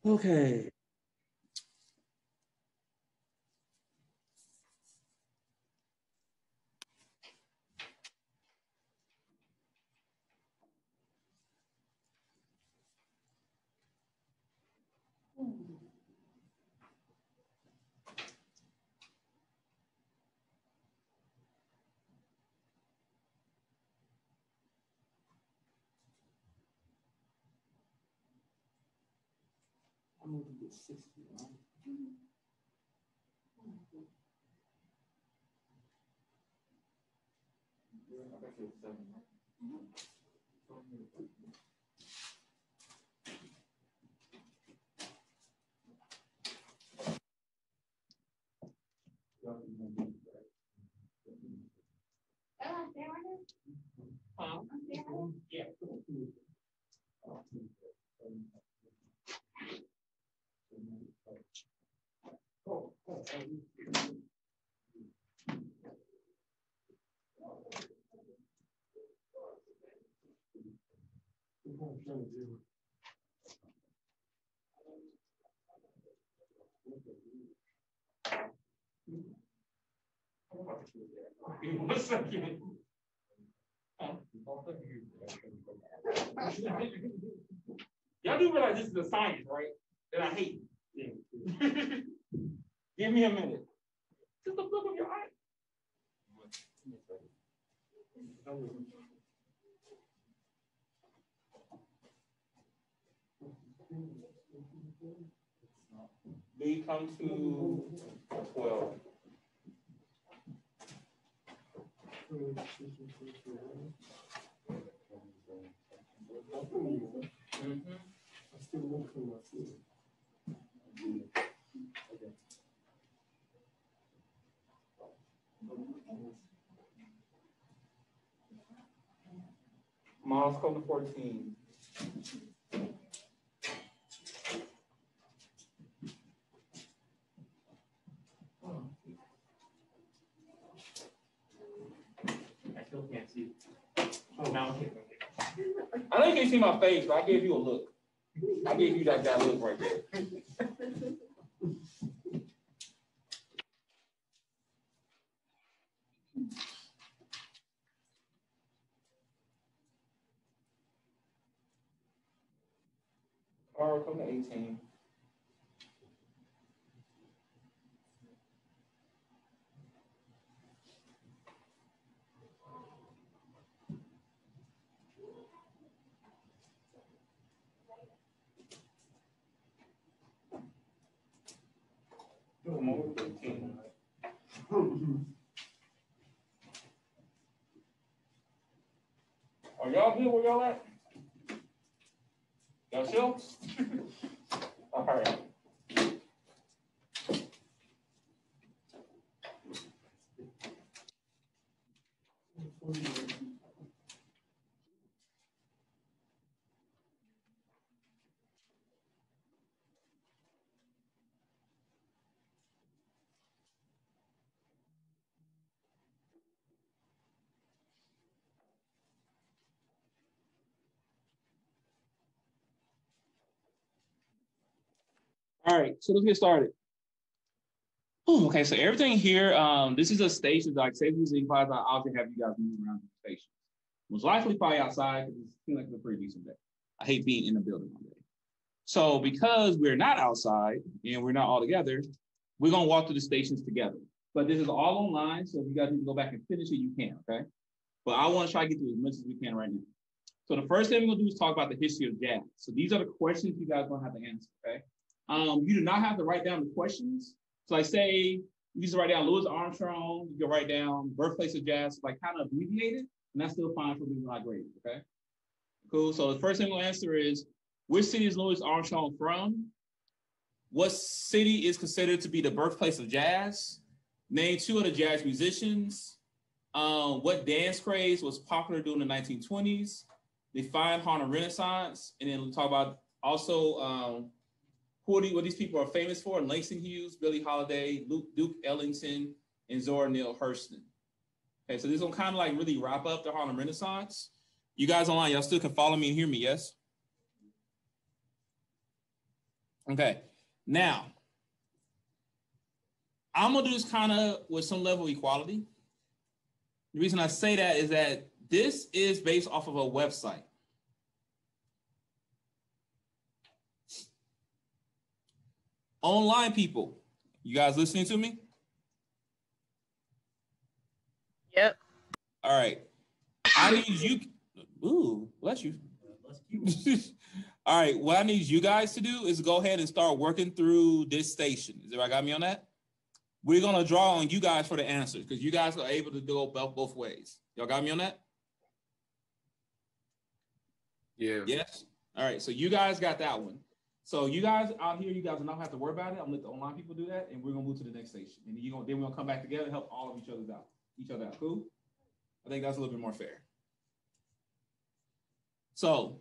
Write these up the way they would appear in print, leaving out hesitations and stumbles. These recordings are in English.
Okay. I'm going to get 60, right? Yeah. One second. Y'all do realize this is a science, right? That I hate. Yeah. Give me a minute. Just the look of your eye. B come to 12. Mm-hmm. I still won't come up here. Okay. Miles come to 14. I still can't see. Oh, now I know you can't see my face, but I gave you a look. I gave you that look right there. All right, come to 18. Come over 15. Are y'all good where y'all at? Y'all chill? All right. All right, so let's get started. Oh, okay, so everything here, this is a station, like safety implies I often have you guys move around the station. Most likely probably outside because it seems like it's a pretty decent day. I hate being in the building all day. So because we're not outside and we're not all together, we're gonna walk through the stations together. But this is all online, so if you guys need to go back and finish it, you can, okay? But I want to try to get through as much as we can right now. So the first thing we're gonna do is talk about the history of jazz. So these are the questions you guys are gonna have to answer, okay? You do not have to write down the questions. So like say, you just write down Louis Armstrong, you can write down birthplace of jazz, like kind of abbreviated, and that's still fine for being like graded, okay? Cool, so the first thing we'll answer is, which city is Louis Armstrong from? What city is considered to be the birthplace of jazz? Name two of the jazz musicians. What dance craze was popular during the 1920s? Define Harlem Renaissance. And then we'll talk about also what these people are famous for: Langston Hughes, Billie Holiday, Duke Ellington, and Zora Neale Hurston. Okay, so this will kind of like really wrap up the Harlem Renaissance. You guys online, y'all still can follow me and hear me, yes? Okay. Now, I'm going to do this kind of with some level of equality. The reason I say that is that this is based off of a website. Online people, you guys listening to me? Yep. All right. I need you. Ooh, bless you. All right. What I need you guys to do is go ahead and start working through this station. Is everybody got me on that? We're going to draw on you guys for the answers because you guys are able to go both ways. Y'all got me on that? Yeah. Yes? All right. So you guys got that one. So you guys out here, you guys do not have to worry about it. I'm going to let the online people do that, and we're going to move to the next station. And then we're going to come back together and help all of each other out. Cool? I think that's a little bit more fair. So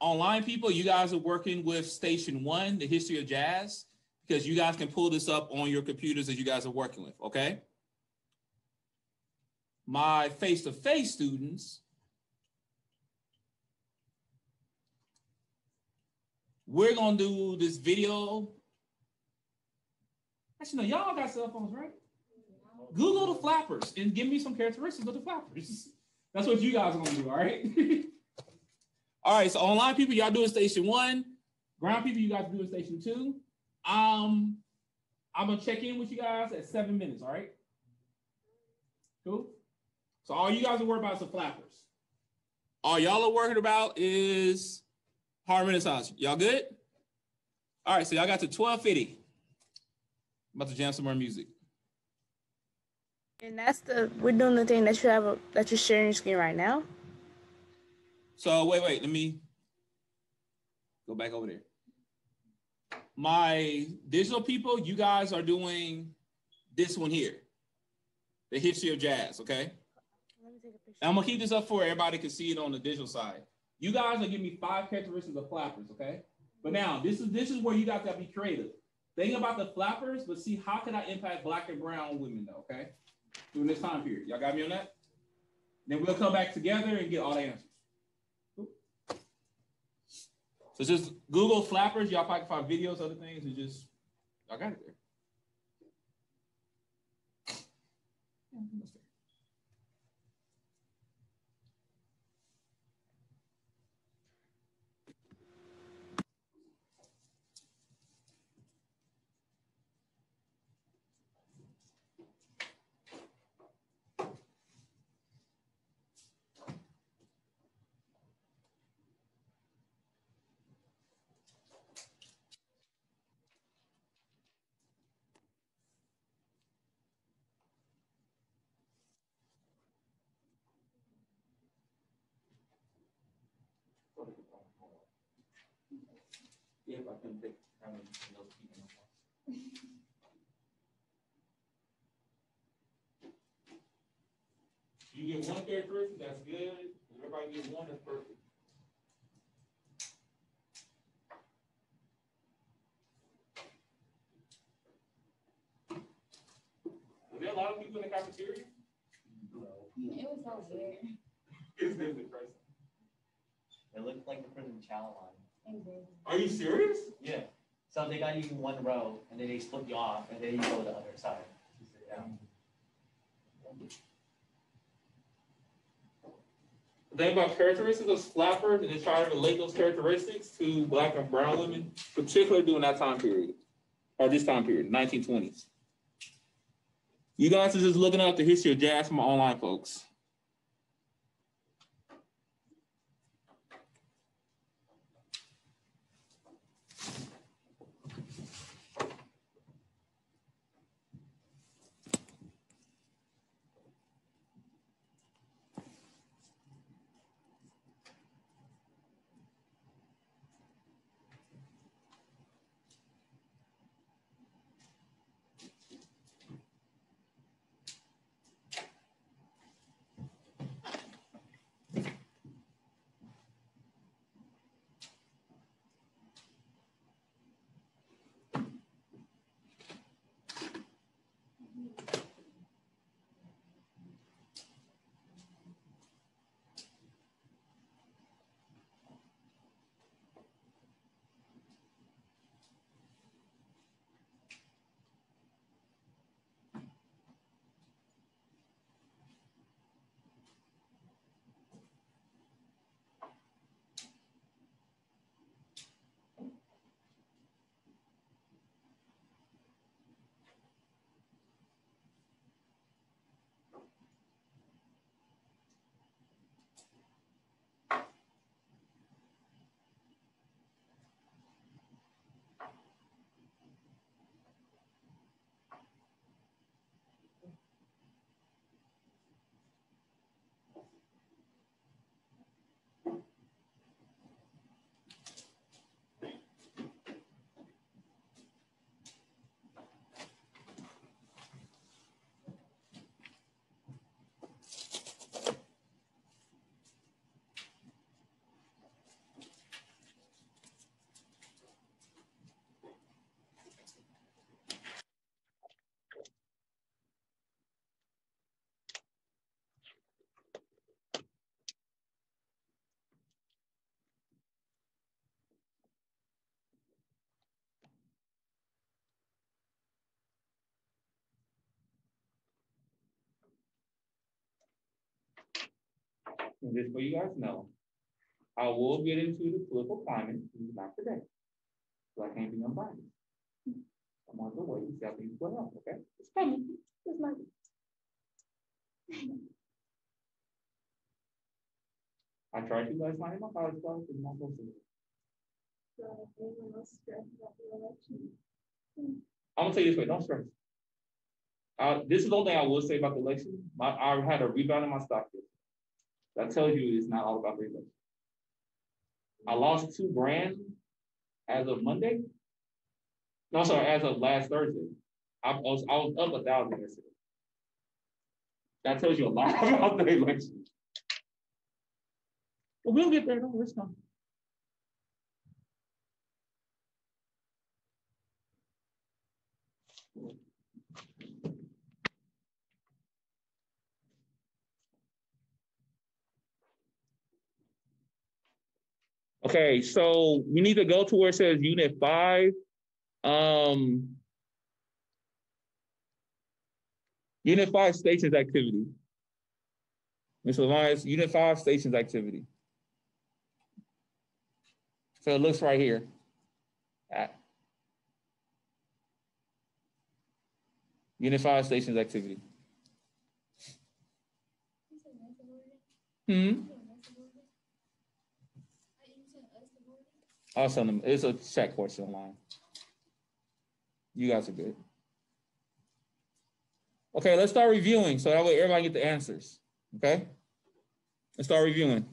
online people, you guys are working with station 1, the history of jazz, because you guys can pull this up on your computers that you guys are working with, okay? My face-to-face students, we're going to do this video. Actually, no, y'all got cell phones, right? Google the flappers and give me some characteristics of the flappers. That's what you guys are going to do, all right? All right, so online people, y'all doing station 1. Ground people, you guys are doing station 2. I'm going to check in with you guys at 7 minutes, all right? Cool? So all you guys are worried about is the flappers. All y'all are worried about is Harmon Renaissance. Y'all good? All right, so y'all got to 12:50. I'm about to jam some more music. And we're doing the thing that you're sharing your screen right now. So wait, let me go back over there. My digital people, you guys are doing this one here, the history of jazz, okay? Let me take a picture. And I'm gonna keep this up for everybody can see it on the digital side. You guys are giving me 5 characteristics of flappers, okay? But now this is where you guys gotta be creative. Think about the flappers, but see how can I impact Black and brown women though, okay? During this time period. Y'all got me on that? Then we'll come back together and get all the answers. Cool. So just Google flappers, y'all probably can find videos, other things, and just y'all got it there. Yeah, I can take those people. You get one characteristic, that's good. Everybody gets one, that's perfect. Were there a lot of people in the cafeteria? No. It was so weird. It's different, person. It looked like the prison chow line. Are you serious? Yeah. So they got you in one row, and then they split you off, and then you go to the other side. Yeah. Think about characteristics of flappers and then try to relate those characteristics to Black and brown women, particularly during that time period, or this time period, 1920s. You guys are just looking up the history of jazz from online folks. And just so you guys know, I will get into the political climate, not today. So I can't be unbiased. I'm on the way to see how things go out, okay? It's coming. It's not. I tried to last night in my college class, but not go through it. I'm gonna tell you this way, don't stress. This is the only thing I will say about the election. I had a rebound in my stock. That tells you it's not all about the election. I lost 2 grand as of Monday. No, sorry, as of last Thursday. I was up 1,000 yesterday. That tells you a lot about the election. But we'll get there. Let's go. Okay, so we need to go to where it says Unit 5. Unit 5 stations activity. Mr. Alliance, Unit 5 stations activity. So it looks right here. Unit 5 stations activity. I'll send them. It's a chat question online. You guys are good. Okay, let's start reviewing so that way everybody get the answers. Okay? Let's start reviewing.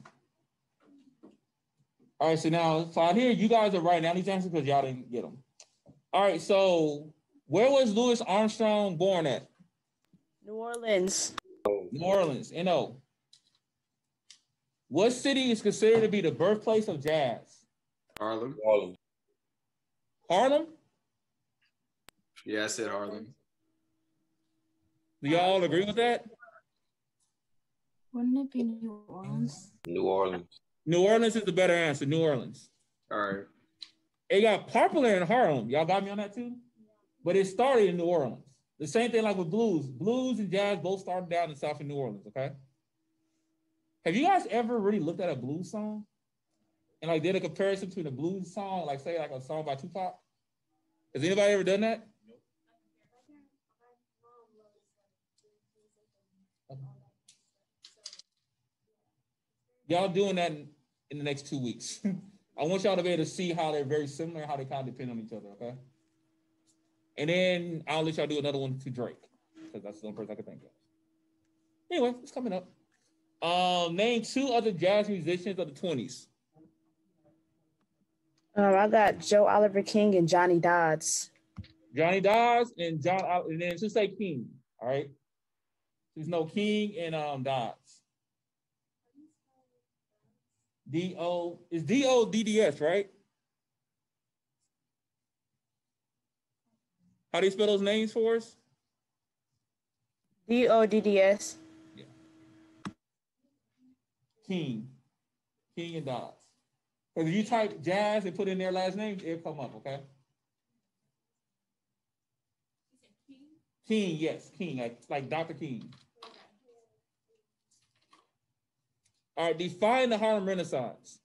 All right, so now, so out here, you guys are writing down these answers because y'all didn't get them. All right, so where was Louis Armstrong born at? New Orleans. New Orleans, N.O. What city is considered to be the birthplace of jazz? Harlem. Harlem? Yeah, I said Harlem. Do y'all agree with that? Wouldn't it be New Orleans? New Orleans. New Orleans is the better answer, New Orleans. All right. It got popular in Harlem. Y'all got me on that too? But it started in New Orleans. The same thing like with blues. Blues and jazz both started down in South of New Orleans, okay? Have you guys ever really looked at a blues song and like did a comparison between a blues song, like say like a song by Tupac? Has anybody ever done that? Y'all doing that in the next 2 weeks. I want y'all to be able to see how they're very similar, how they kind of depend on each other, okay? And then I'll let y'all do another one to Drake, because that's the only person I can think of. Anyway, it's coming up. Name 2 other jazz musicians of the 20s. I got Joe Oliver King and Johnny Dodds. Johnny Dodds and and then just say King, all right? There's no King and Dodds. It's D-O-D-D-S, right? How do you spell those names for us? D-O-D-D-S. Yeah. King and Dodds. Because if you type jazz and put in their last names, it'll come up, okay? King, yes, King, like Dr. King. All right, define the Harlem Renaissance.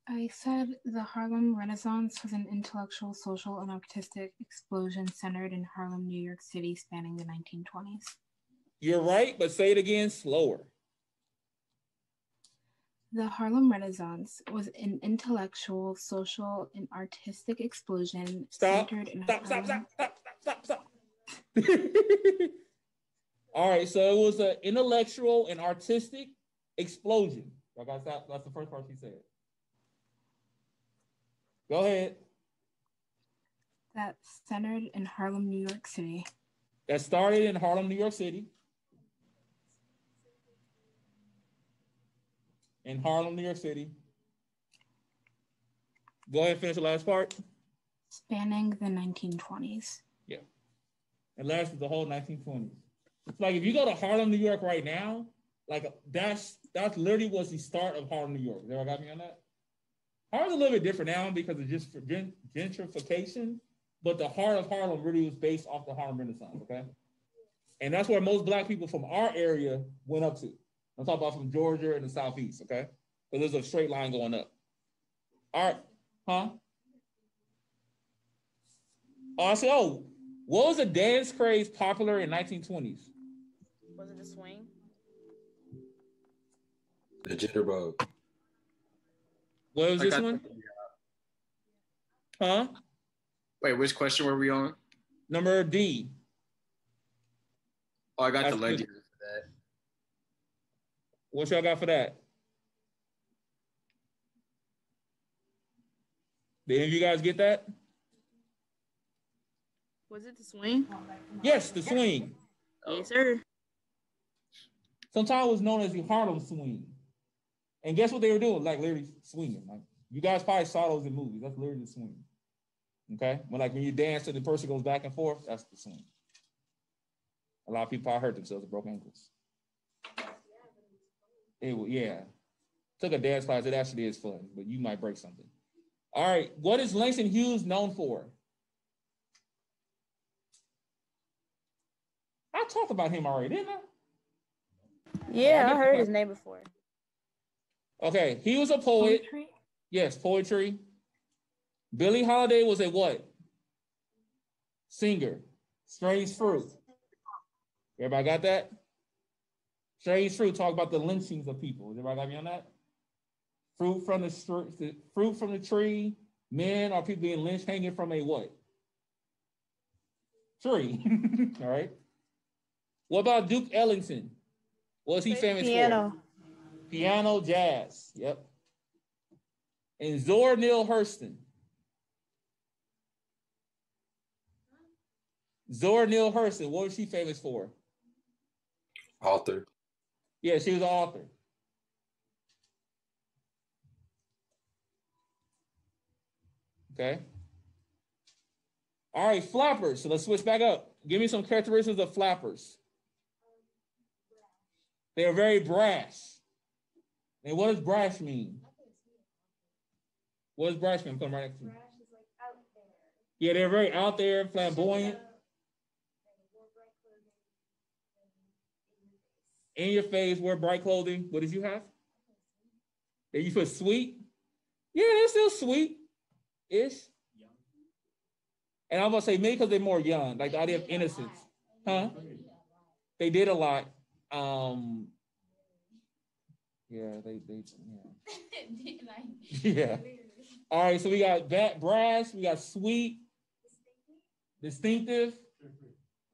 I said the Harlem Renaissance was an intellectual, social, and artistic explosion centered in Harlem, New York City, spanning the 1920s. You're right, but say it again slower. The Harlem Renaissance was an intellectual, social, and artistic explosion centered in Harlem. Stop. All right, so it was an intellectual and artistic explosion. That's the first part she said. Go ahead. That centered in Harlem, New York City. That started in Harlem, New York City. In Harlem, New York City. Go ahead and finish the last part. Spanning the 1920s. Yeah. It lasted the whole 1920s. It's like if you go to Harlem, New York right now, like that's literally was the start of Harlem, New York. Y'all got me on that? Harlem's a little bit different now because of just gentrification, but the heart of Harlem really was based off the Harlem Renaissance, okay? And that's where most black people from our area went up to. I'm talking about from Georgia and the Southeast, okay? So there's a straight line going up. All right, huh? Oh, I said, oh, what was a dance craze popular in 1920s? Was it the swing? The jitterbug. What was this one? Huh? Wait, which question were we on? Number D. Oh, I got That's the leg good. for that. What y'all got for that? Did any of you guys get that? Was it the swing? Yes, the swing. Yes, sir. Sometimes it was known as the Harlem swing. And guess what they were doing? Like literally swinging. Like you guys probably saw those in movies. That's literally the swing. Okay? When you dance and the person goes back and forth, that's the swing. A lot of people probably hurt themselves with broken ankles. Yeah. Took a dance class. It actually is fun, but you might break something. All right. What is Langston Hughes known for? I talked about him already, didn't I? Yeah, I heard his name before. Okay. He was a poet. Poetry? Yes, poetry. Billie Holiday was a what? Singer. Strange Fruit. Everybody got that? Strange Fruit talk about the lynchings of people. Everybody got me on that? Fruit from the tree. Men are people being lynched hanging from a what? Tree. All right. What about Duke Ellington? What was he famous Piano. for? Piano, jazz. Yep. And Zora Neale Hurston. Zora Neale Hurston, what was she famous for? Author. Yeah, she was an author. Okay. All right, flappers. So let's switch back up. Give me some characteristics of flappers. They are very brash. And what does brash mean? What does brash mean? I'm coming right next to you. Brash is like out there. Yeah, they're very out there, flamboyant. In your face, wear bright clothing. What did you have? Did you put sweet? Yeah, they're still sweet-ish. And I'm gonna say maybe because they're more young, like the idea of innocence. Huh? They did a lot. Yeah, yeah. All right, so we got brash, we got sweet, distinctive.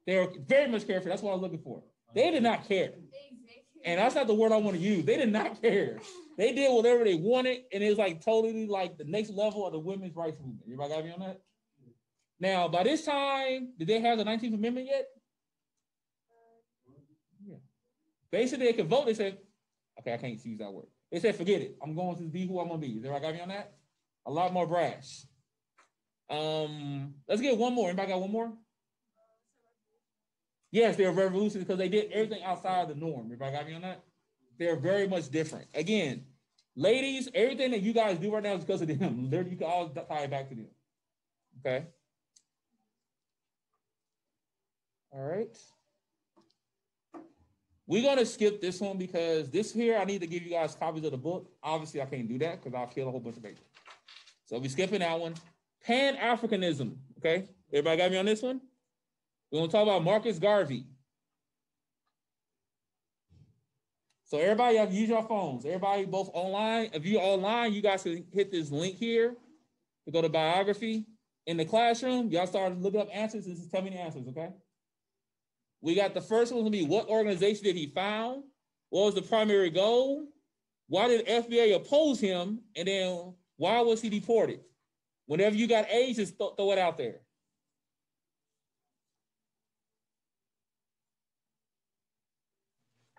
They were very much careful. That's what I was looking for. They did not care. And that's not the word I want to use. They did not care. They did whatever they wanted, and it was like totally like the next level of the women's rights movement. Everybody got me on that? Now, by this time, did they have the 19th Amendment yet? Yeah. Basically, they could vote. They said, okay, I can't use that word. They said, forget it. I'm going to be who I'm going to be. Everybody got me on that? A lot more brash. Let's get one more. Anybody got one more? Yes, they're revolutionary because they did everything outside of the norm. Everybody got me on that? They're very much different. Again, ladies, everything that you guys do right now is because of them. You can all tie it back to them. Okay? All right. We're going to skip this one because this here, I need to give you guys copies of the book. Obviously, I can't do that because I'll kill a whole bunch of paper. So we're skipping that one. Pan-Africanism. Okay? Everybody got me on this one? We're going to talk about Marcus Garvey. So everybody, you have to use your phones. Everybody, both online. If you're online, you guys can hit this link here to go to biography. In the classroom, y'all start looking up answers and just tell me the answers, okay? We got the first one to be what organization did he found? What was the primary goal? Why did FBI oppose him? And then why was he deported? Whenever you got A's, just throw it out there.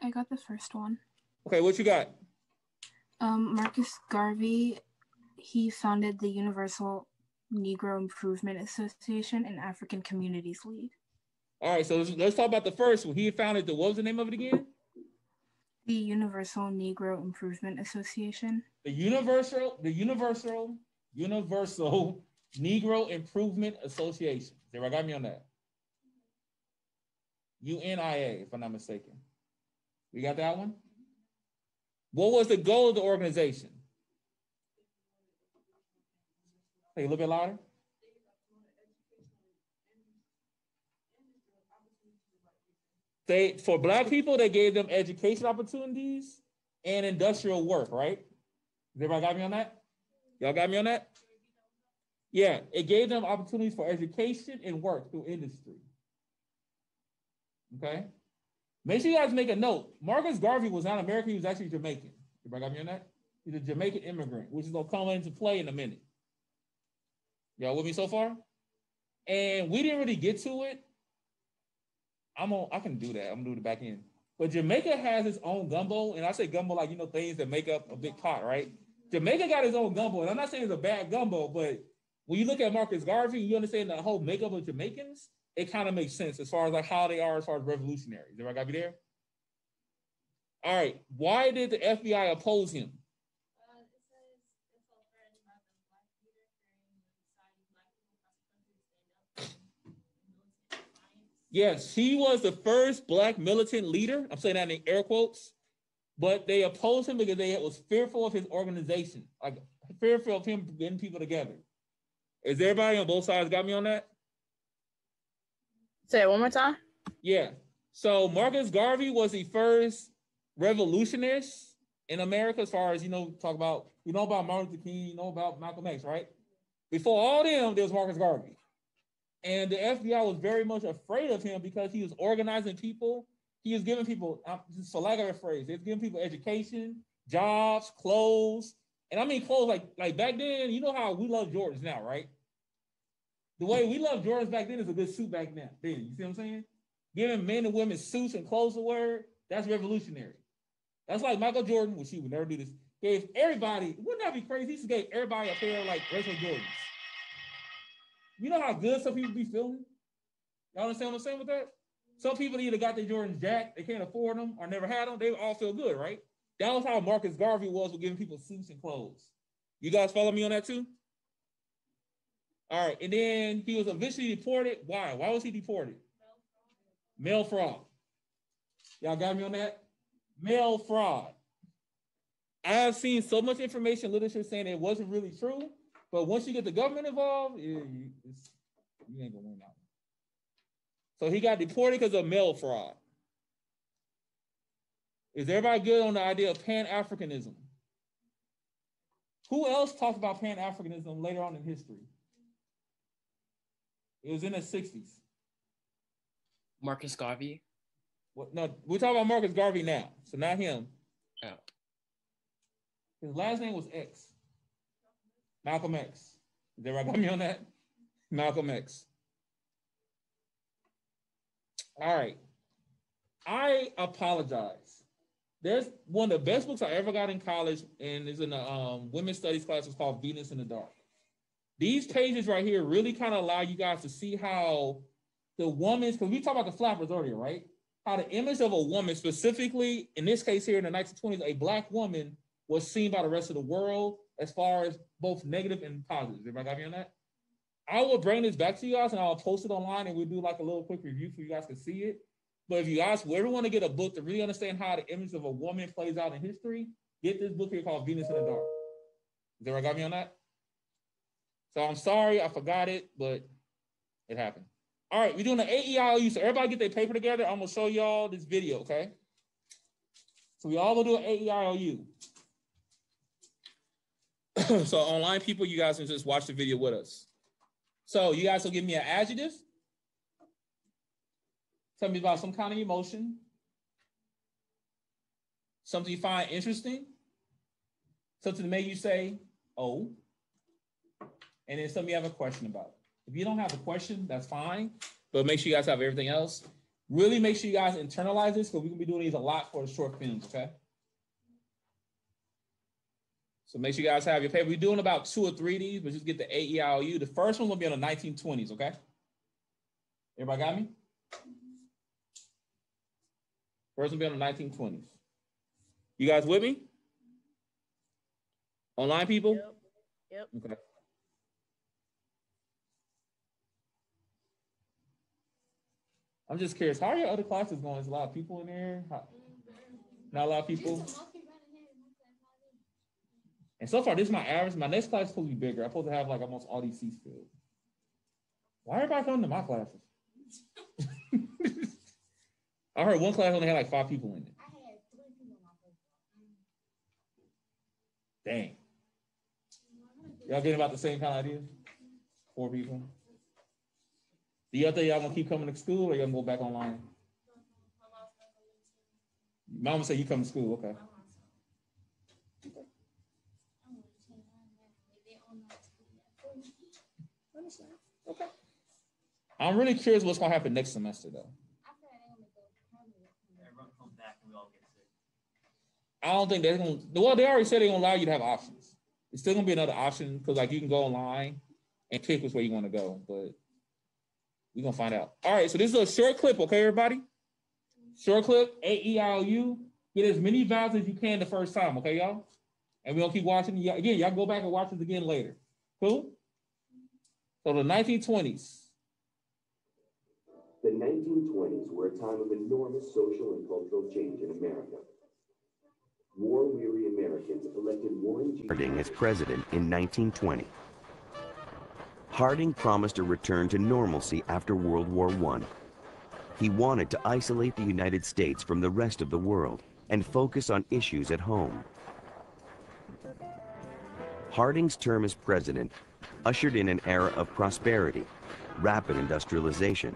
I got the first one. Okay, what you got? Marcus Garvey, he founded the Universal Negro Improvement Association and African Communities League. All right, so let's talk about the first one. He founded what was the name of it again? The Universal Negro Improvement Association. The Universal Negro Improvement Association. Everybody got me on that? UNIA, if I'm not mistaken. We got that one? What was the goal of the organization? Say a little bit louder. For Black people, they gave them education opportunities and industrial work, right? Everybody got me on that? Y'all got me on that? Yeah, it gave them opportunities for education and work through industry. Okay? Make sure you guys make a note. Marcus Garvey was not American, he was actually Jamaican. Everybody got me on that? He's a Jamaican immigrant, which is going to come into play in a minute. Y'all with me so far? And we didn't really get to it. I can do that. I'm gonna do the back end. But Jamaica has its own gumbo, and I say gumbo like, you know, things that make up a big pot, right? Jamaica got its own gumbo, and I'm not saying it's a bad gumbo, but when you look at Marcus Garvey, you understand the whole makeup of Jamaicans, it kind of makes sense as far as like how they are as far as revolutionaries. Everybody got me there? All right. Why did the FBI oppose him? Yes, he was the first Black militant leader. I'm saying that in air quotes. But they opposed him because they was fearful of his organization, like fearful of him getting people together. Is everybody on both sides got me on that? Say it one more time. Yeah. So Marcus Garvey was the first revolutionist in America as far as, you know, talk about, you know about Martin Luther King, you know about Malcolm X, right? Before all them, there was Marcus Garvey. And the FBI was very much afraid of him because he was organizing people. He was giving people, just for lack of a phrase, he was giving people education, jobs, clothes. And I mean clothes like back then, you know how we love Jordans now, right? The way we love Jordans back then is a good suit back then. You see what I'm saying? Giving men and women suits and clothes to wear, that's revolutionary. That's like Michael Jordan, which he would never do this, gave everybody, wouldn't that be crazy? He just gave everybody a pair of like retro Jordans. You know how good some people be feeling? Y'all understand what I'm saying with that? Some people either got their Jordans jacked, they can't afford them, or never had them. They all feel good, right? That was how Marcus Garvey was with giving people suits and clothes. You guys follow me on that too? All right, and then he was eventually deported. Why? Why was he deported? Mail fraud. Y'all got me on that? Mail fraud. I have seen so much information, literature saying it wasn't really true, but once you get the government involved, you ain't gonna win that one. So he got deported because of mail fraud. Is everybody good on the idea of Pan-Africanism? Who else talked about Pan-Africanism later on in history? It was in the 60s. Marcus Garvey. What? No, we're talking about Marcus Garvey now, so not him. Oh. His last name was X. Malcolm X. Is everybody got me on that? Malcolm X. All right. I apologize. There's one of the best books I ever got in college, and it's in the women's studies class. It's called Venus in the Dark. These pages right here really kind of allow you guys to see how the woman's, because we talked about the flappers earlier, right? How the image of a woman, specifically in this case here in the 1920s, a Black woman was seen by the rest of the world as far as both negative and positive. Everybody got me on that? I will bring this back to you guys and I'll post it online and we'll do like a little quick review so you guys can see it. But if you guys ever want to get a book to really understand how the image of a woman plays out in history, get this book here called Venus in the Dark. Is everybody got me on that? So I'm sorry, I forgot it, but it happened. All right, we're doing the AEIOU. So everybody get their paper together. I'm going to show y'all this video, okay? So we all going to do an AEIOU. So online people, you guys can just watch the video with us. So you guys will give me an adjective. Tell me about some kind of emotion. Something you find interesting. Something that made you say, oh. And then something you have a question about. If you don't have a question, that's fine. But make sure you guys have everything else. Really make sure you guys internalize this because we're going to be doing these a lot for the short films, okay? So make sure you guys have your paper. We're doing about 2 or 3 of these, but just get the AEIOU. The first one will be on the 1920s, okay? Everybody got me? First one will be on the 1920s. You guys with me? Online people? Yep. I'm just curious, how are your other classes going? Is a lot of people in there? Not a lot of people? And so far, this is my average. My next class is supposed to be bigger. I'm supposed to have like almost all these seats filled. Why everybody coming to my classes? I heard one class only had like 5 people in it. I had 3 people in my class. Dang. Y'all getting about the same kind of idea? 4 people. Do y'all think y'all gonna keep coming to school or y'all gonna go back online? Mama said you come to school, okay. Okay. I'm really curious what's gonna happen next semester though. Everyone comes back and we all get sick. I don't think they're gonna. Well, they already said they're gonna allow you to have options. It's still gonna be another option because like you can go online and pick which way you want to go, but we're gonna find out. All right, so this is a short clip, okay, everybody? Short clip, A-E-I-O-U. Get as many vowels as you can the first time, okay, y'all? And we're gonna keep watching. Again, y'all go back and watch this again later. Cool? So the 1920s. The 1920s were a time of enormous social and cultural change in America. War-weary Americans elected Warren G. Harding as president in 1920. Harding promised a return to normalcy after World War I. He wanted to isolate the United States from the rest of the world and focus on issues at home. Harding's term as president ushered in an era of prosperity, rapid industrialization,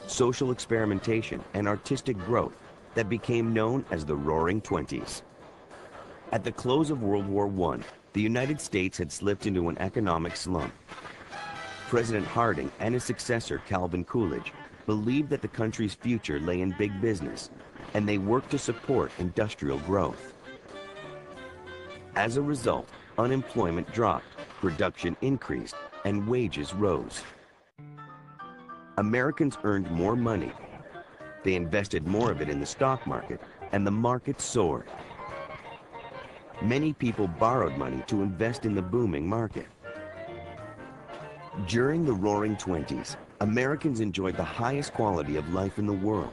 social experimentation, and artistic growth that became known as the Roaring Twenties. At the close of World War I, the United States had slipped into an economic slump. President Harding and his successor, Calvin Coolidge, believed that the country's future lay in big business, and they worked to support industrial growth. As a result, unemployment dropped, production increased, and wages rose. Americans earned more money. They invested more of it in the stock market, and the market soared. Many people borrowed money to invest in the booming market. During the Roaring Twenties, Americans enjoyed the highest quality of life in the world.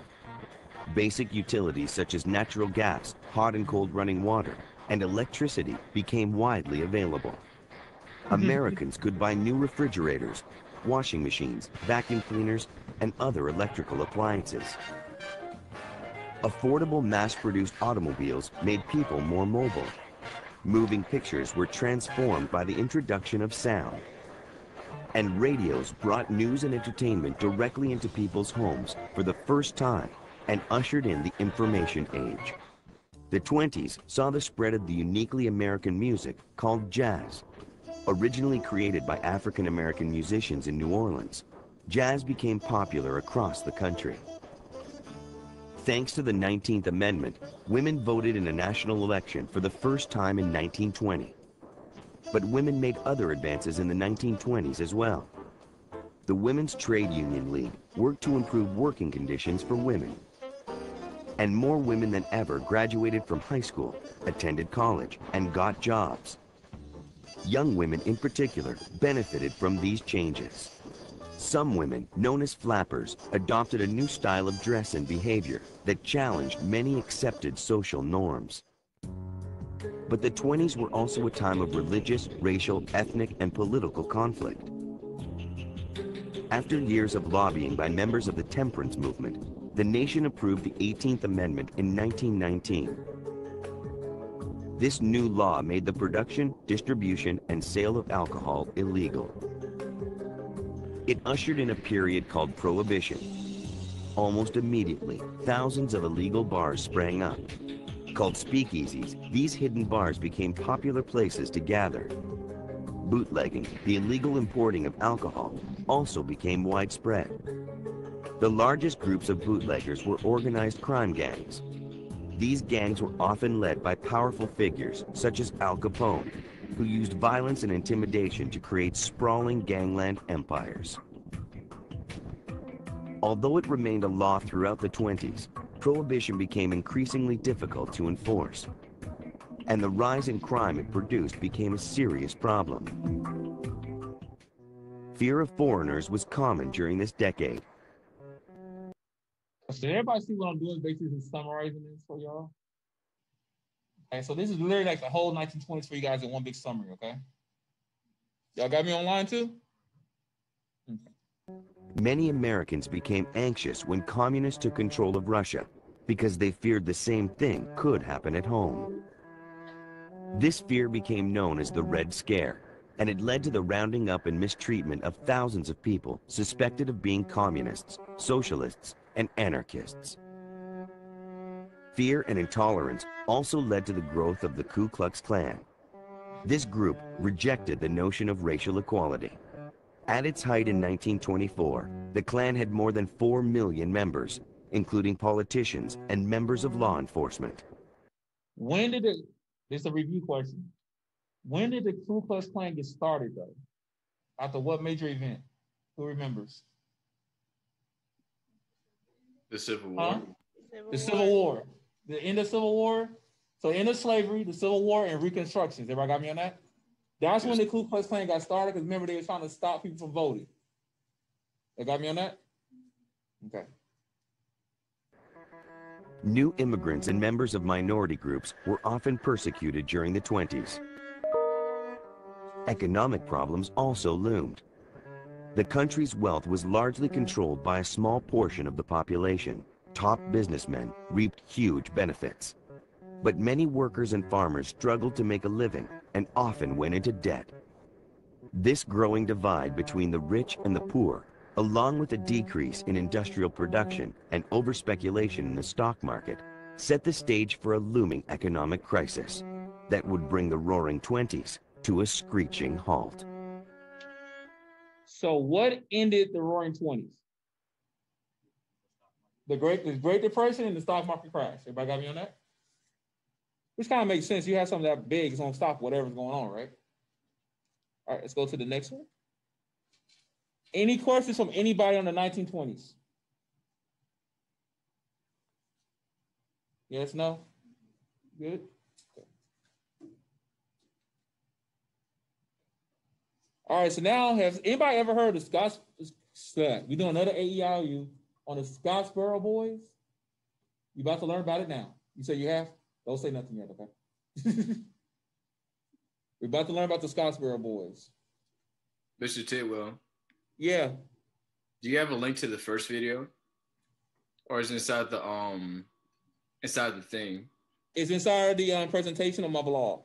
Basic utilities such as natural gas, hot and cold running water, and electricity became widely available. Americans could buy new refrigerators, washing machines, vacuum cleaners, and other electrical appliances. Affordable mass-produced automobiles made people more mobile. Moving pictures were transformed by the introduction of sound. And radios brought news and entertainment directly into people's homes for the first time and ushered in the information age. The 20s saw the spread of the uniquely American music called jazz. Originally created by African-American musicians in New Orleans, jazz became popular across the country. Thanks to the 19th Amendment, women voted in a national election for the first time in 1920. But women made other advances in the 1920s as well. The Women's Trade Union League worked to improve working conditions for women. And more women than ever graduated from high school, attended college, and got jobs. Young women in particular benefited from these changes. Some women, known as flappers, adopted a new style of dress and behavior that challenged many accepted social norms. But the 20s were also a time of religious, racial, ethnic, and political conflict. After years of lobbying by members of the temperance movement, the nation approved the 18th Amendment in 1919. This new law made the production, distribution, and sale of alcohol illegal. It ushered in a period called Prohibition. Almost immediately, thousands of illegal bars sprang up. Called speakeasies, these hidden bars became popular places to gather. Bootlegging, the illegal importing of alcohol, also became widespread. The largest groups of bootleggers were organized crime gangs. These gangs were often led by powerful figures such as Al Capone, who used violence and intimidation to create sprawling gangland empires. Although it remained a law throughout the 20s, Prohibition became increasingly difficult to enforce, and the rise in crime it produced became a serious problem. Fear of foreigners was common during this decade. So everybody see what I'm doing, basically summarizing this for y'all. Okay, so this is literally like the whole 1920s for you guys in one big summary, okay? Y'all got me online too? Okay. Many Americans became anxious when communists took control of Russia because they feared the same thing could happen at home. This fear became known as the Red Scare, and it led to the rounding up and mistreatment of thousands of people suspected of being communists, socialists, and anarchists. Fear and intolerance also led to the growth of the Ku Klux Klan. This group rejected the notion of racial equality. At its height in 1924, the Klan had more than 4 million members, including politicians and members of law enforcement. When did it, this is a review question. When did the Ku Klux Klan get started though? After what major event? Who remembers? The Civil War. Huh? The Civil War. The end of Civil War. So end of slavery, the Civil War, and Reconstructions. Everybody got me on that? That's when the Ku Klux Klan got started, because remember, they were trying to stop people from voting. They got me on that? Okay. New immigrants and members of minority groups were often persecuted during the 20s. Economic problems also loomed. The country's wealth was largely controlled by a small portion of the population. Top businessmen reaped huge benefits. But many workers and farmers struggled to make a living and often went into debt. This growing divide between the rich and the poor, along with a decrease in industrial production and overspeculation in the stock market, set the stage for a looming economic crisis that would bring the Roaring Twenties to a screeching halt. So what ended the Roaring Twenties? The Great Depression and the stock market crash. Everybody got me on that? Which kind of makes sense. You have something that big, it's going to stop whatever's going on, right? All right, let's go to the next one. Any questions from anybody on the 1920s? Yes, no? Good? Okay. All right, so now, has anybody ever heard of Scots? We're doing another AEIU on the Scottsboro Boys. You about to learn about it now. You say you have? Don't say nothing yet, okay? We're about to learn about the Scottsboro Boys. Mr. Tidwell. Yeah. Do you have a link to the first video? Or is it inside the thing? It's inside the presentation on my blog.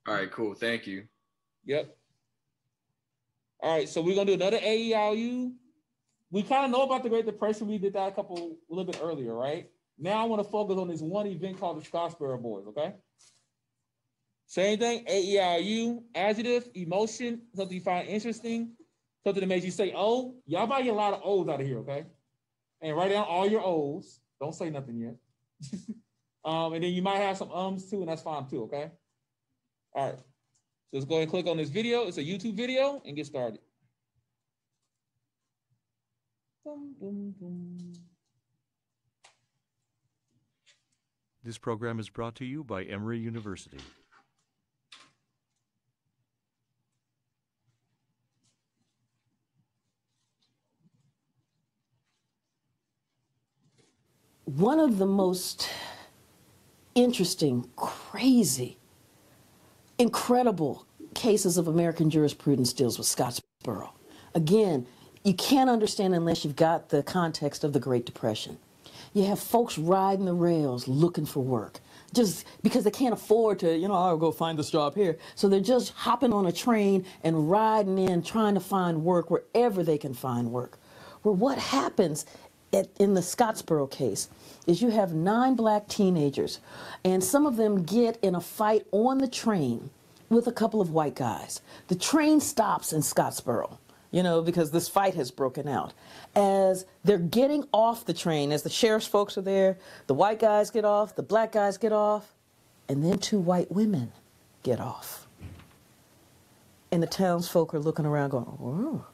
All right, cool. Thank you. Yep. All right, so we're gonna do another AEIU. We kind of know about the Great Depression. We did that a little bit earlier, right? Now I want to focus on this one event called the Scottsboro Boys, okay? Same thing, AEIU, adjective, emotion, something you find interesting, something that makes you say, oh, y'all might get a lot of O's out of here, okay? And write down all your O's. Don't say nothing yet. And then you might have some ums too, and that's fine too, okay? All right. So let's go ahead and click on this video. It's a YouTube video and get started. Dum, dum, dum. This program is brought to you by Emory University. One of the most interesting, crazy, incredible cases of American jurisprudence deals with Scottsboro. Again, you can't understand unless you've got the context of the Great Depression. You have folks riding the rails looking for work just because they can't afford to, I'll go find this job here. So they're just hopping on a train and riding in, trying to find work wherever they can find work. Well, what happens in the Scottsboro case is you have 9 black teenagers, and some of them get in a fight on the train with a couple of white guys. The train stops in Scottsboro, because this fight has broken out. As they're getting off the train, as the sheriff's folks are there, the white guys get off, the black guys get off, and then 2 white women get off. And the townsfolk are looking around going, whoa.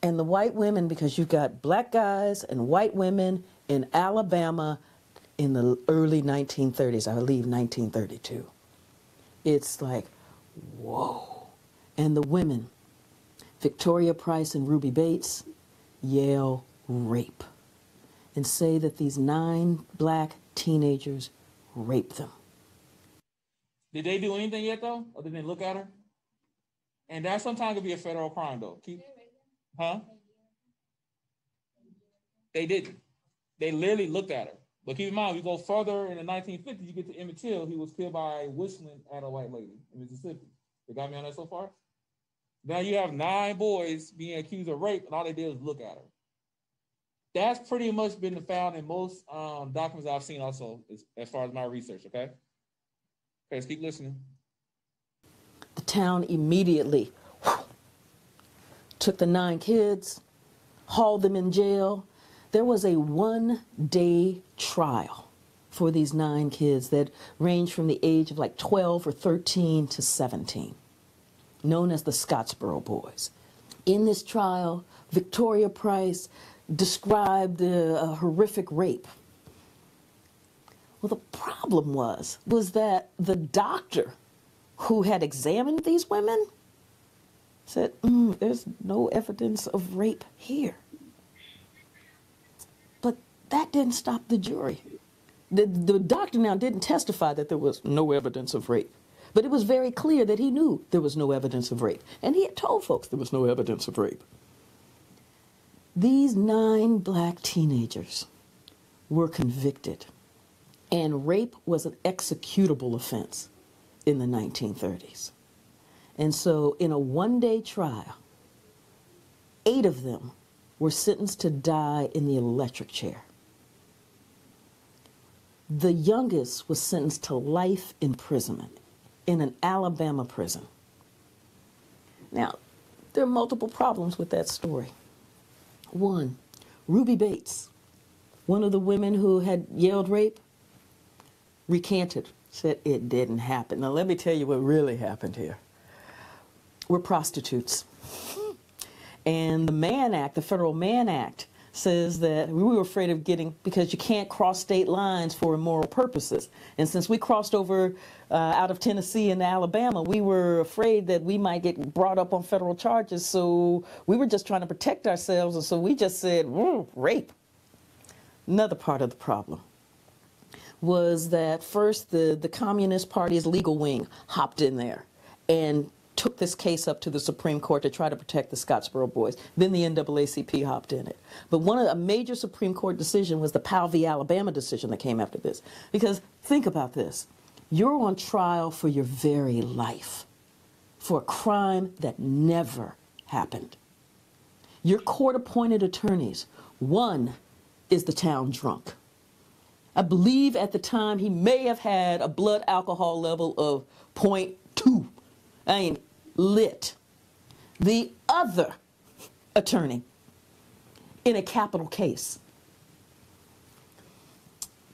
And the white women, because you've got black guys and white women in Alabama in the early 1930s, I believe 1932. It's like, whoa. And the women, Victoria Price and Ruby Bates, Yale rape. and say that these 9 black teenagers raped them. Did they do anything yet, though, other than look at her? And that sometimes could be a federal crime, though. Huh? They didn't. They literally looked at her. But keep in mind, we go further in the 1950s, you get to Emmett Till. He was killed by whistling at a white lady in Mississippi. They got me on that so far? Now you have 9 boys being accused of rape, and all they did was look at her. That's pretty much been found in most documents I've seen also, as far as my research, okay? Okay, let's keep listening. The town immediately took the 9 kids, hauled them in jail. There was a 1-day trial for these 9 kids that ranged from the age of like 12 or 13 to 17, known as the Scottsboro Boys. In this trial, Victoria Price described a horrific rape. Well, the problem was that the doctor who had examined these women said, there's no evidence of rape here. But that didn't stop the jury. The doctor now didn't testify that there was no evidence of rape, but it was very clear that he knew there was no evidence of rape, and he had told folks there was no evidence of rape. These 9 black teenagers were convicted, and rape was an executable offense in the 1930s. And so in a 1-day trial, 8 of them were sentenced to die in the electric chair. The youngest was sentenced to life imprisonment in an Alabama prison. Now, there are multiple problems with that story. One, Ruby Bates, one of the women who had yelled rape, recanted, said it didn't happen. Now, let me tell you what really happened here. We're prostitutes. And the Mann Act, the Federal Mann Act, says that we were afraid of getting, because you can't cross state lines for immoral purposes. And since we crossed over out of Tennessee into Alabama, we were afraid that we might get brought up on federal charges. So we were just trying to protect ourselves. And so we just said, rape. Another part of the problem was that first the Communist Party's legal wing hopped in there and took this case up to the Supreme Court to try to protect the Scottsboro Boys. Then the NAACP hopped in it. But a major Supreme Court decision was the Powell v. Alabama decision that came after this. Because think about this. You're on trial for your very life for a crime that never happened. Your court-appointed attorneys, one is the town drunk. I believe at the time he may have had a blood alcohol level of 0.2. I mean, lit. The other attorney in a capital case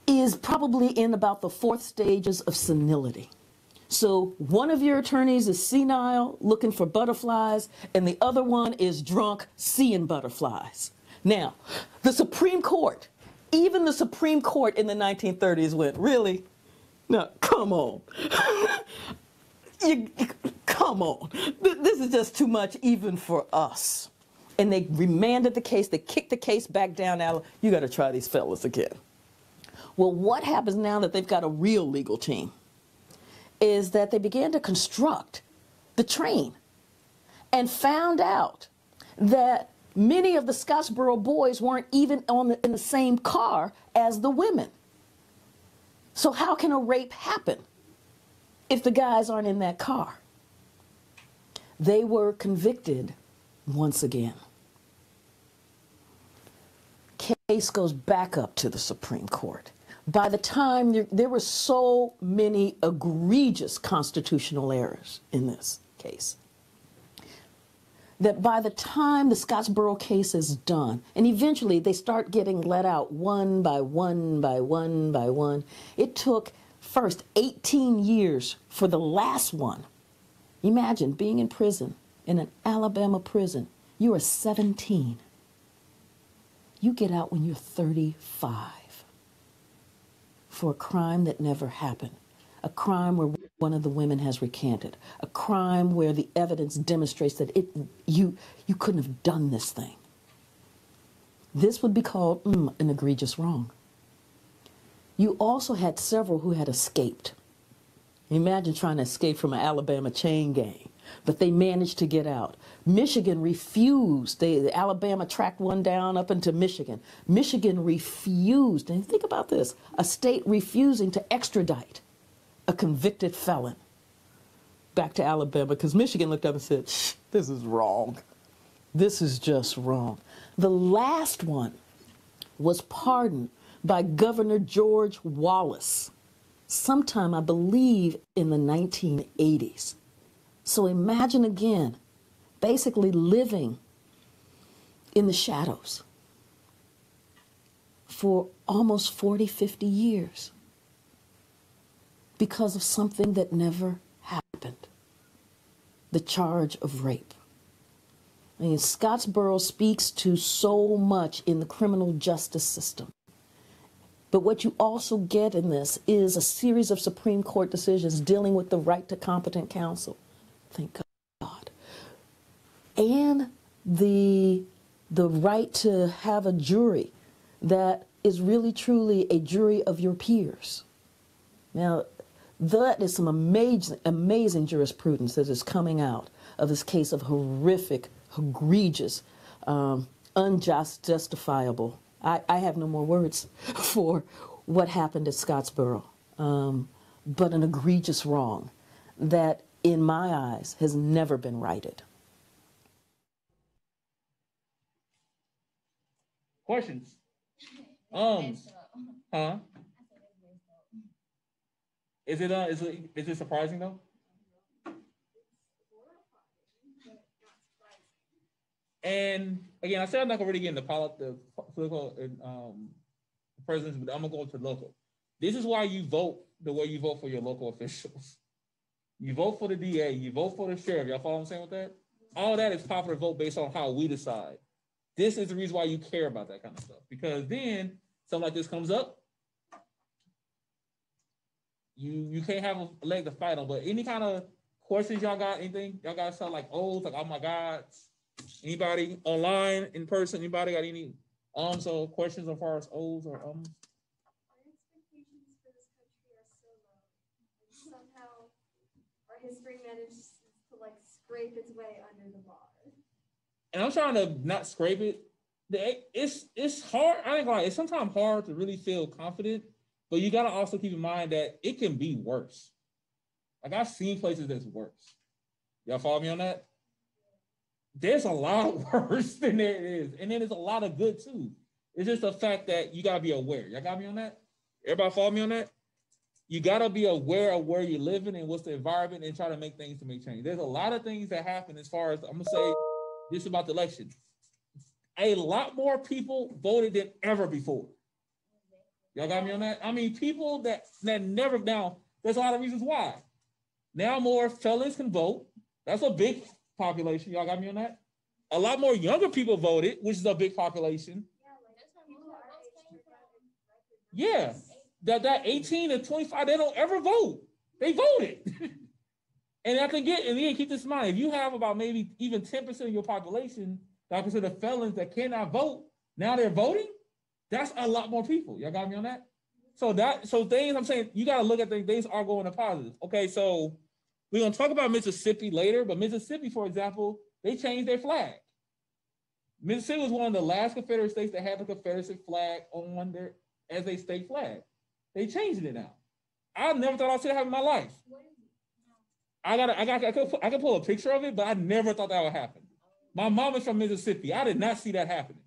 is probably in about the 4th stages of senility. So one of your attorneys is senile, looking for butterflies, and the other one is drunk, seeing butterflies. Now, the Supreme Court, even the Supreme Court in the 1930s went, really? No, come on. Come on. This is just too much even for us. And they remanded the case. They kicked the case back down. You got to try these fellas again. Well, what happens now that they've got a real legal team is that they began to construct the train and found out that many of the Scottsboro boys weren't even in the same car as the women. So how can a rape happen if the guys aren't in that car? They were convicted once again. Case goes back up to the Supreme Court. By the time there were so many egregious constitutional errors in this case that by the time the Scottsboro case is done, and eventually they start getting let out one by one by one by one, it took first 18 years for the last one. Imagine being in prison, in an Alabama prison. You are 17. You get out when you're 35 for a crime that never happened, a crime where one of the women has recanted, a crime where the evidence demonstrates that you couldn't have done this thing. This would be called an egregious wrong. You also had several who had escaped. Imagine trying to escape from an Alabama chain gang, but they managed to get out. Michigan refused. The Alabama tracked one down up into Michigan. Michigan refused, and think about this, a state refusing to extradite a convicted felon back to Alabama because Michigan looked up and said, this is wrong. This is just wrong. The last one was pardoned by Governor George Wallace sometime, I believe, in the 1980s. So imagine again, basically living in the shadows for almost 40, 50 years because of something that never happened, the charge of rape. I mean, Scottsboro speaks to so much in the criminal justice system. But what you also get in this is a series of Supreme Court decisions dealing with the right to competent counsel. Thank God. And the right to have a jury that is really truly a jury of your peers. Now, that is some amazing jurisprudence that is coming out of this case of horrific, egregious, unjust, justifiable. I have no more words for what happened at Scottsboro, but an egregious wrong that, in my eyes, has never been righted. Questions? Huh? Is it surprising though? And again, I said I'm not gonna really get into the political and presidents, but I'm gonna go to local. This is why you vote the way you vote for your local officials. You vote for the DA, you vote for the sheriff. Y'all follow what I'm saying with that? All that is popular vote based on how we decide. This is the reason why you care about that kind of stuff. Because then something like this comes up, you can't have a leg to fight on. But any kind of questions y'all got, anything y'all got sound like oaths, like oh my God. Anybody online, in person, anybody got any so questions as far as O's or Our expectations for this country are so low. Somehow our history manages to like scrape its way under the bar. And I'm trying to not scrape it. It's hard. I ain't gonna lie, it's sometimes hard to really feel confident, but you gotta also keep in mind that it can be worse. Like I've seen places that's worse. Y'all follow me on that? There's a lot worse than there is. And then there's a lot of good too. It's just the fact that you gotta be aware. Y'all got me on that? Everybody follow me on that? You gotta be aware of where you're living and what's the environment and try to make things to make change. There's a lot of things that happen as far as I'm gonna say this about the election. A lot more people voted than ever before. Y'all got me on that? I mean, people that never now, there's a lot of reasons why. Now more felons can vote. That's a big population. Y'all got me on that? A lot more younger people voted, which is a big population. Yeah. That 18 to 25, they don't ever vote. They voted. And I can get, and again, keep this in mind, if you have about maybe even 10% of your population that are considered felons that cannot vote, now they're voting, that's a lot more people. Y'all got me on that? So things I'm saying, you got to look at things are going to positive. Okay, so we're going to talk about Mississippi later, but Mississippi, for example, they changed their flag. Mississippi was one of the last Confederate states that had the Confederate flag on there as a state flag. They changed it now. I never thought I'd see that happen in my life. I can pull a picture of it, but I never thought that would happen. My mom is from Mississippi. I did not see that happening.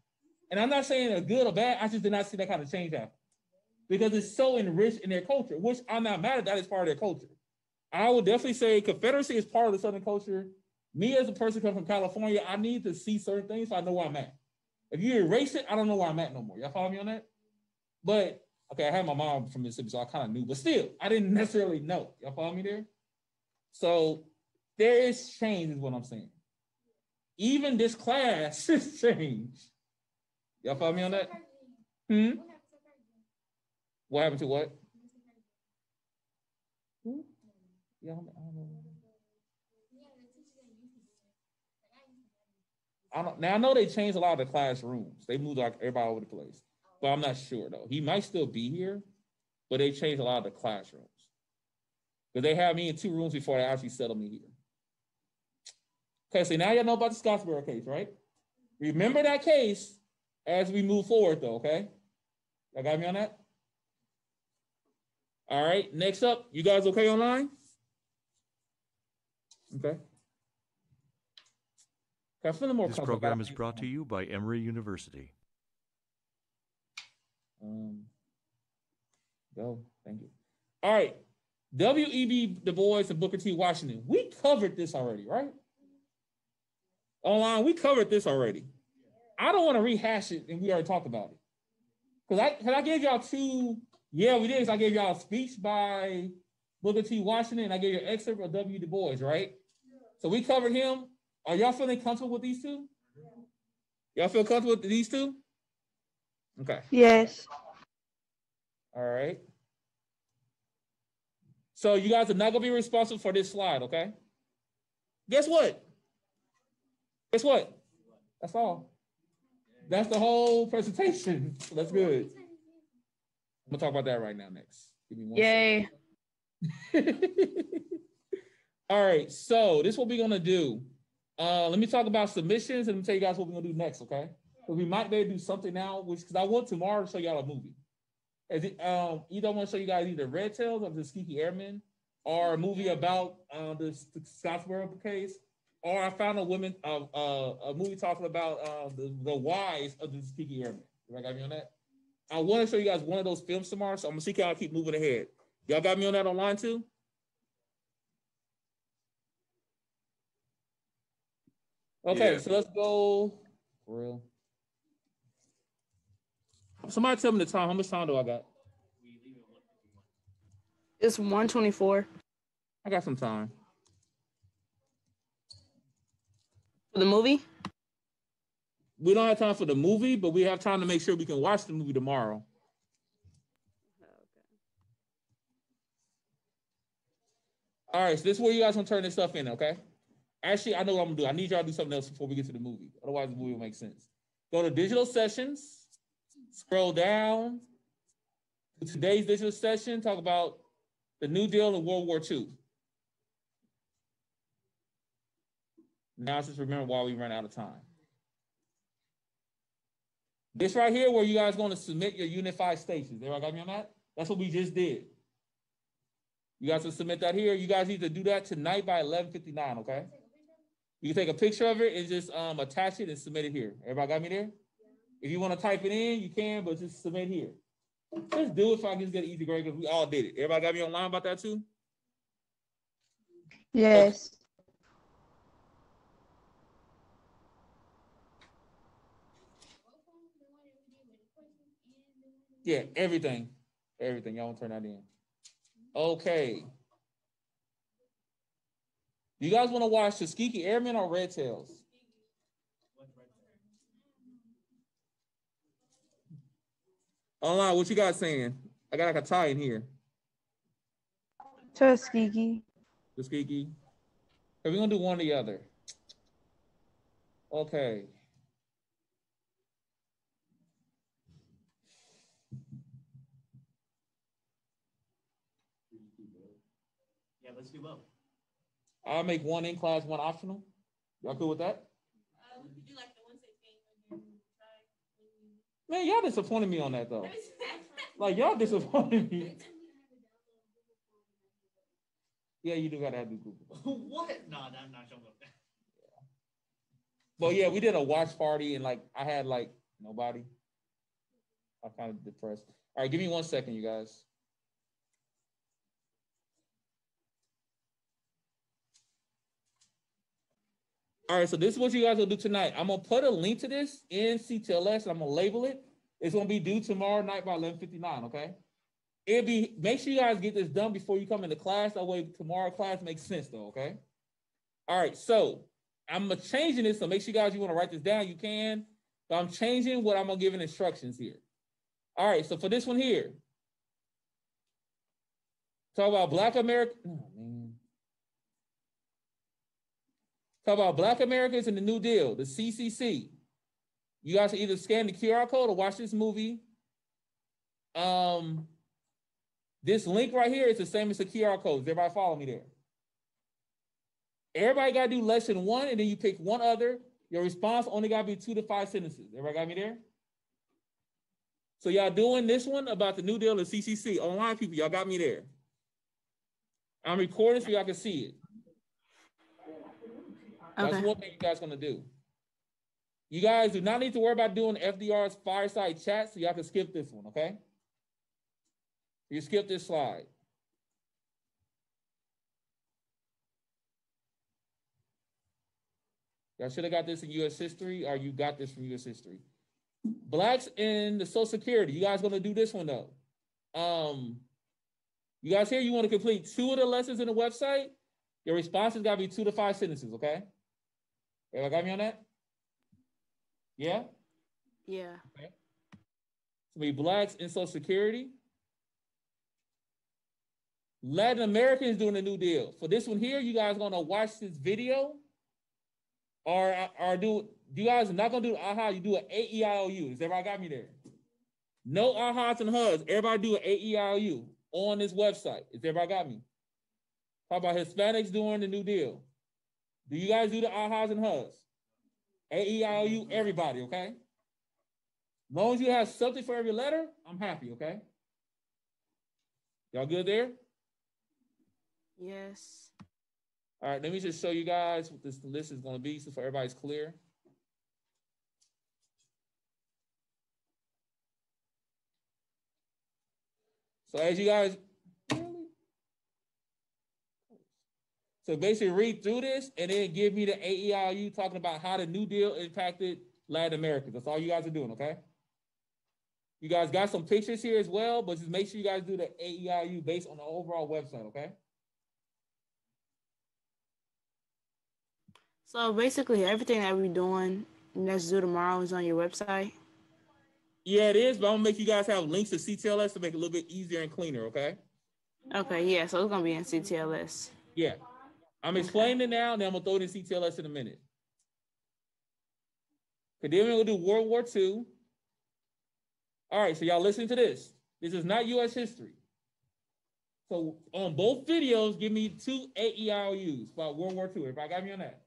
And I'm not saying a good or bad, I just did not see that kind of change happen. Because it's so enriched in their culture, which I'm not mad at that as part of their culture. I would definitely say Confederacy is part of the Southern culture. Me as a person coming from California, I need to see certain things so I know where I'm at. If you erase it, I don't know where I'm at no more. Y'all follow me on that? But, okay, I had my mom from Mississippi, so I kind of knew. But still, I didn't necessarily know. Y'all follow me there? So there is change is what I'm saying. Even this class has changed. Y'all follow me on that? What happened to what? Yeah, I don't know. I know they changed a lot of the classrooms. They moved like everybody over the place, but I'm not sure though. He might still be here, but they changed a lot of the classrooms. Because they had me in 2 rooms before they actually settled me here. Okay, so now y'all know about the Scottsboro case, right? Remember that case as we move forward, though, okay? Y'all got me on that? All right, next up, you guys okay online? Okay. I'm feeling more This comfortable. program is brought to you by Emory University. Go, thank you. All right, W.E.B. Du Bois and Booker T. Washington. We covered this already, right? Online, we covered this already. I don't want to rehash it, and we already talked about it. Because I gave y'all 2, yeah, we did. So I gave y'all a speech by Booker T. Washington, and I gave you an excerpt of W. Du Bois, right? So we covered him. Are y'all feeling comfortable with these 2? Y'all feel comfortable with these 2? Okay. Yes. All right. So you guys are not going to be responsible for this slide, okay? Guess what? Guess what? That's all. That's the whole presentation. So that's good. I'm going to talk about that right now next. Give me 1 Yay. second. All right. So this is what we're going to do. Let me talk about submissions and let me tell you guys what we're going to do next, okay? So we might be able to do something now, because I want tomorrow to show y'all a movie. Either I want to show you guys either Red Tails of the Tuskegee Airmen or a movie about the Scottsboro case, or I found a movie talking about the whys of the Tuskegee Airmen. Y'all got me on that? I want to show you guys one of those films tomorrow, so I'm going to see y'all keep moving ahead. Y'all got me on that online too? Okay, yeah. So let's go for real. Somebody tell me the time. How much time do I got? It's 1:24. I got some time. For the movie? We don't have time for the movie, but we have time to make sure we can watch the movie tomorrow. All right, so this is where you guys gonna turn this stuff in, okay? Actually, I know what I'm gonna do. I need y'all to do something else before we get to the movie. Otherwise, the movie will make sense. Go to digital sessions, scroll down to today's digital session, talk about the New Deal and World War II. Now just remember why we ran out of time. This right here where you guys going to submit your Unit 5 stations. Everybody got me on that? That's what we just did. You guys will submit that here. You guys need to do that tonight by 11:59, okay? You can take a picture of it and just attach it and submit it here. Everybody got me there? If you want to type it in, you can, but just submit here. Just do it so I can just get an easy grade because we all did it. Everybody got me online about that too? Yes. Okay. Yeah, everything. Everything. Y'all want to turn that in. Okay. You guys want to watch Tuskegee Airmen or Red Tails? Online, what you guys saying? I got like a tie in here. Tuskegee. Tuskegee. Okay, we're going to do one or the other. Okay. Yeah, let's do both. I'll make one in class, one optional. Y'all cool with that? Would you like the Wednesday game? Man, y'all disappointed me on that though. Like y'all disappointed me. Yeah, you do gotta have to do Google. What? No, I'm not showing up. Yeah. But yeah, we did a watch party and like I had like nobody. I'm kind of depressed. All right, give me 1 second, you guys. All right, so this is what you guys will do tonight. I'm gonna put a link to this in CTLS and I'm gonna label it. It's gonna be due tomorrow night by 11:59, okay? Make sure you guys get this done before you come into class. That way tomorrow class makes sense though, okay? All right, so I'm changing this, so make sure you guys, you wanna write this down, you can. But I'm changing what I'm gonna give in instructions here. All right, so for this one here, talk about Black American, oh man. Talk about Black Americans and the New Deal, the CCC. You guys can either scan the QR code or watch this movie. This link right here is the same as the QR code. Everybody follow me there. Everybody got to do lesson 1, and then you pick one other. Your response only got to be 2 to 5 sentences. Everybody got me there? So y'all doing this one about the New Deal and CCC. Online people, y'all got me there. I'm recording so y'all can see it. That's one thing you guys going to do. You guys do not need to worry about doing FDR's fireside chat, so y'all can skip this one, okay? You skip this slide. Y'all should have got this in U.S. history, or you got this from U.S. history. Blacks in the Social Security. You guys going to do this one, though. You guys here, you want to complete 2 of the lessons in the website. Your responses got to be 2 to 5 sentences, okay? Everybody got me on that? Yeah? Yeah. Okay. So be Blacks in Social Security. Latin Americans doing a New Deal. For this one here, you guys going to watch this video, or do you guys are not going to do AHA, you do an AEIOU. Does everybody got me there? No AHAs and HUDs. Everybody do an AEIOU on this website. Does everybody got me? How about Hispanics doing the New Deal? Do you guys do the AHAs and HUDs? AEIOU, everybody, okay? As long as you have something for every letter, I'm happy, okay? Y'all good there? Yes. All right, let me just show you guys what this list is going to be so for everybody's clear. So as you guys, so basically read through this and then give me the AEIU talking about how the New Deal impacted Latin America. That's all you guys are doing, okay? You guys got some pictures here as well, but just make sure you guys do the AEIU based on the overall website, okay? So basically everything that we're doing that's due tomorrow is on your website? Yeah, it is, but I'm gonna make you guys have links to CTLS to make it a little bit easier and cleaner, okay? Okay, yeah, so it's gonna be in CTLS. Yeah. I'm explaining it now, and then I'm gonna throw it in CTLS in a minute. Okay, then we're gonna do World War II. All right, so y'all listen to this. This is not U.S. history. So on both videos, give me 2 AEIOUs about World War II. Everybody got me on that?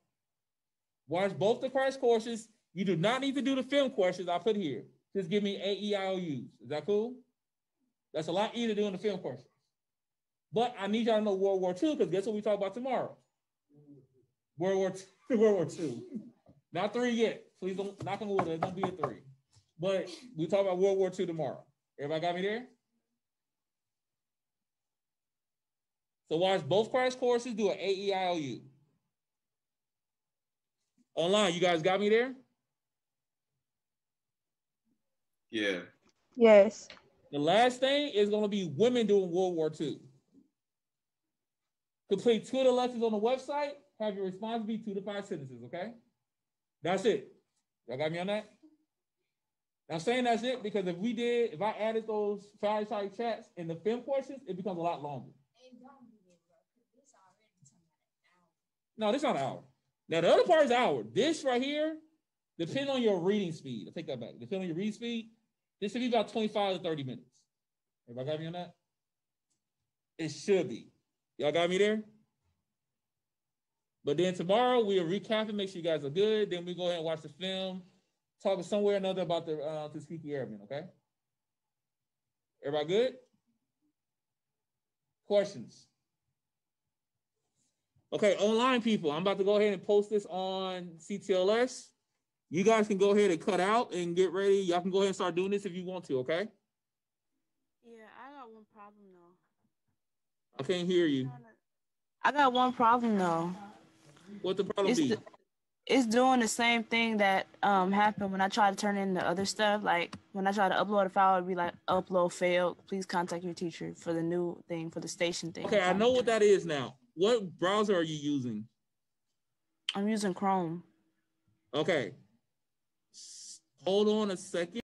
Watch both the crash courses. You do not need to do the film questions I put here. Just give me AEIOUs. Is that cool? That's a lot easier to do in the film questions. But I need y'all to know World War II, because guess what we talk about tomorrow? World War II. World War II. Not 3 yet. Please don't knock on wood. There's gonna be a 3. But we talk about World War II tomorrow. Everybody got me there? So watch both crash courses, do an AEIOU. Online, you guys got me there? Yeah. Yes. The last thing is going to be women doing World War II. Complete 2 of the lessons on the website. Have your response be 2 to 5 sentences, okay? That's it. Y'all got me on that? I'm saying that's it because if I added those fireside chats in the film questions, it becomes a lot longer. No, this is not an hour. Now, the other part is an hour. This right here, depending on your reading speed, I'll take that back. Depending on your reading speed, this should be about 25 to 30 minutes. Everybody got me on that? It should be. Y'all got me there? But then tomorrow, we'll recap and make sure you guys are good. Then we go ahead and watch the film, talk somewhere or another about the Tuskegee Airmen, okay? Everybody good? Questions? Okay, online people, I'm about to go ahead and post this on CTLS. You guys can go ahead and cut out and get ready. Y'all can go ahead and start doing this if you want to, okay? Yeah, I got one problem though. I can't hear you. I got one problem though. What the problem be? It's doing the same thing that happened when I tried to turn in the other stuff. Like when I tried to upload a file, it'd be like upload failed. Please contact your teacher for the new thing, for the station thing. Okay, I know what that is now. What browser are you using? I'm using Chrome. Okay. Hold on a second.